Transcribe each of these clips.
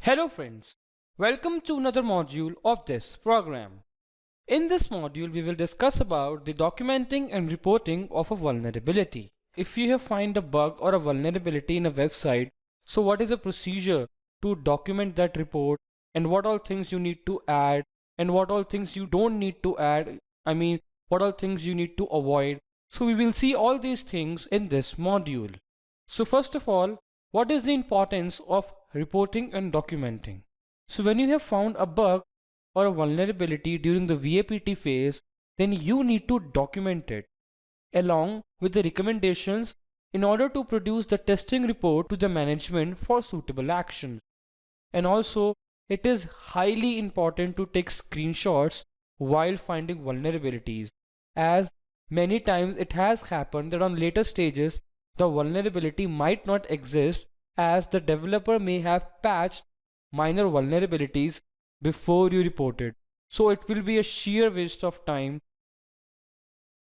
Hello friends, welcome to another module of this program. In this module we will discuss about the documenting and reporting of a vulnerability. If you have find a bug or a vulnerability in a website, so what is the procedure to document that report and what all things you need to add and what all things you don't need to add, what all things you need to avoid. So we will see all these things in this module. So first of all, what is the importance of reporting and documenting? So when you have found a bug or a vulnerability during the VAPT phase, then you need to document it along with the recommendations in order to produce the testing report to the management for suitable actions. And also, it is highly important to take screenshots while finding vulnerabilities, as many times it has happened that on later stages the vulnerability might not exist, as the developer may have patched minor vulnerabilities before you report it. So it will be a sheer waste of time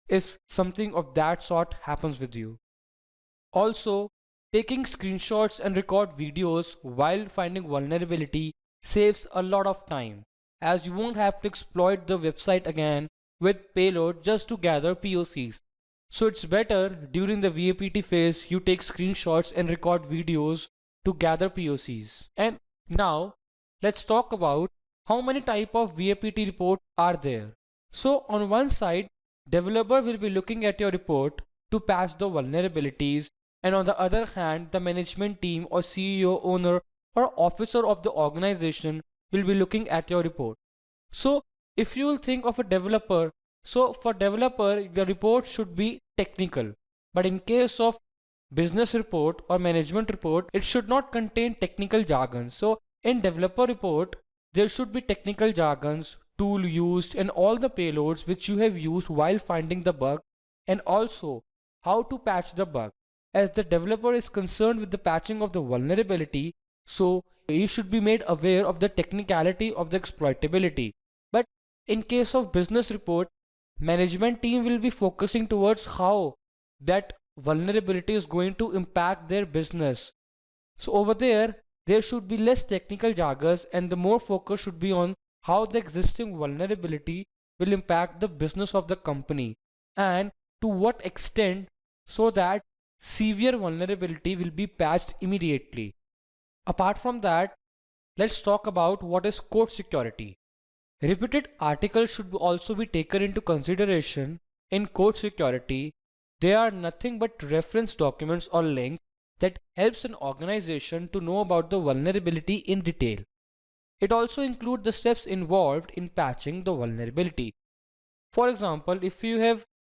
if something of that sort happens with you. Also, taking screenshots and record videos while finding vulnerability saves a lot of time, as you won't have to exploit the website again with payload just to gather POCs. So it's better during the VAPT phase you take screenshots and record videos to gather POCs. And now let's talk about how many type of VAPT reports are there. So on one side, developer will be looking at your report to patch the vulnerabilities, and on the other hand, the management team or CEO, owner or officer of the organization will be looking at your report. So if you will think of a developer, so for developer the report should be technical, but in case of business report or management report it should not contain technical jargon. So in developer report there should be technical jargons, tool used, and all the payloads which you have used while finding the bug, and also how to patch the bug, as the developer is concerned with the patching of the vulnerability, so he should be made aware of the technicality of the exploitability. But in case of business report, management team will be focusing towards how that vulnerability is going to impact their business. So over there should be less technical jargons and the more focus should be on how the existing vulnerability will impact the business of the company and to what extent, so that severe vulnerability will be patched immediately. Apart from that, let's talk about what is code security. Repeated articles should also be taken into consideration in code security. They are nothing but reference documents or links that helps an organization to know about the vulnerability in detail. It also includes the steps involved in patching the vulnerability. For example,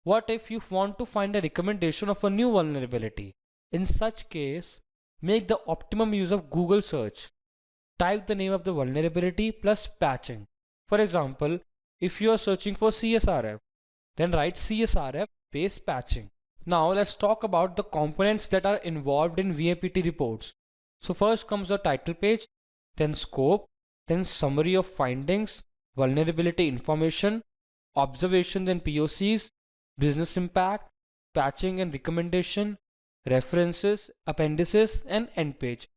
what if you want to find a recommendation of a new vulnerability? In such case, make the optimum use of Google search. Type the name of the vulnerability plus patching. For example, if you are searching for CSRF, then write CSRF space patching. Now let's talk about the components that are involved in VAPT reports. So first comes the title page, then scope, then summary of findings, vulnerability information, observations and POCs, business impact, patching and recommendation, references, appendices, and end page.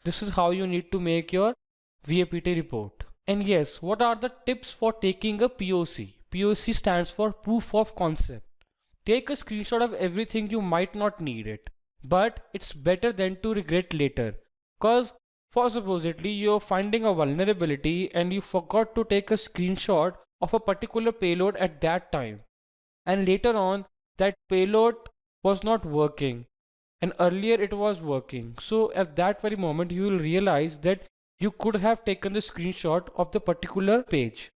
This is how you need to make your VAPT report. And yes, what are the tips for taking a POC? POC stands for proof of concept. Take a screenshot of everything you might not need it, but it's better than to regret later. Cause for supposedly you're finding a vulnerability and you forgot to take a screenshot of a particular payload at that time, and later on that payload was not working and earlier it was working. So at that very moment you will realize that you could have taken the screenshot of the particular page.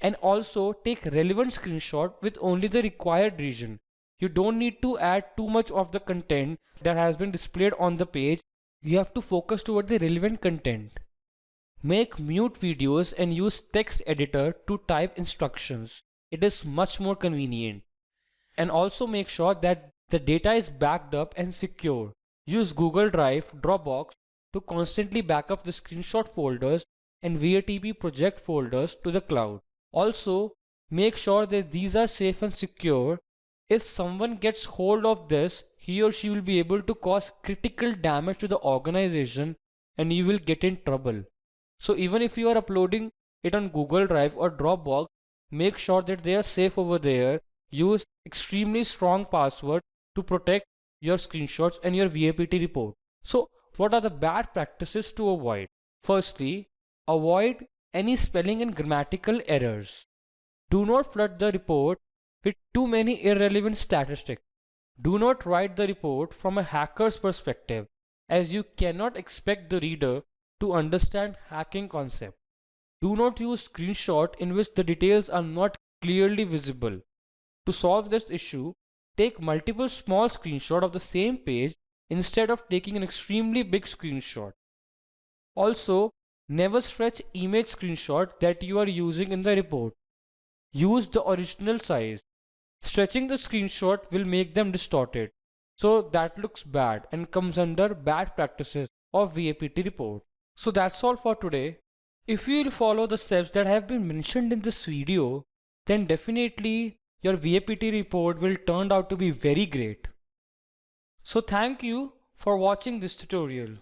And also take relevant screenshot with only the required region. You don't need to add too much of the content that has been displayed on the page. You have to focus toward the relevant content. Make mute videos and use text editor to type instructions. It is much more convenient. And also make sure that the data is backed up and secure. Use Google Drive, Dropbox to constantly back up the screenshot folders and VATP project folders to the cloud. Also, make sure that these are safe and secure. If someone gets hold of this, he or she will be able to cause critical damage to the organization and you will get in trouble. So even if you are uploading it on Google Drive or Dropbox, make sure that they are safe over there. Use extremely strong password to protect your screenshots and your VAPT report. So what are the bad practices to avoid? Firstly, avoid any spelling and grammatical errors. Do not flood the report with too many irrelevant statistics. Do not write the report from a hacker's perspective, as you cannot expect the reader to understand hacking concept. Do not use screenshot in which the details are not clearly visible. To solve this issue, take multiple small screenshots of the same page instead of taking an extremely big screenshot. Also, never stretch image screenshot that you are using in the report. Use the original size. Stretching the screenshot will make them distorted. So that looks bad and comes under bad practices of VAPT report. So that's all for today. If you will follow the steps that have been mentioned in this video, then definitely your VAPT report will turn out to be very great. So thank you for watching this tutorial.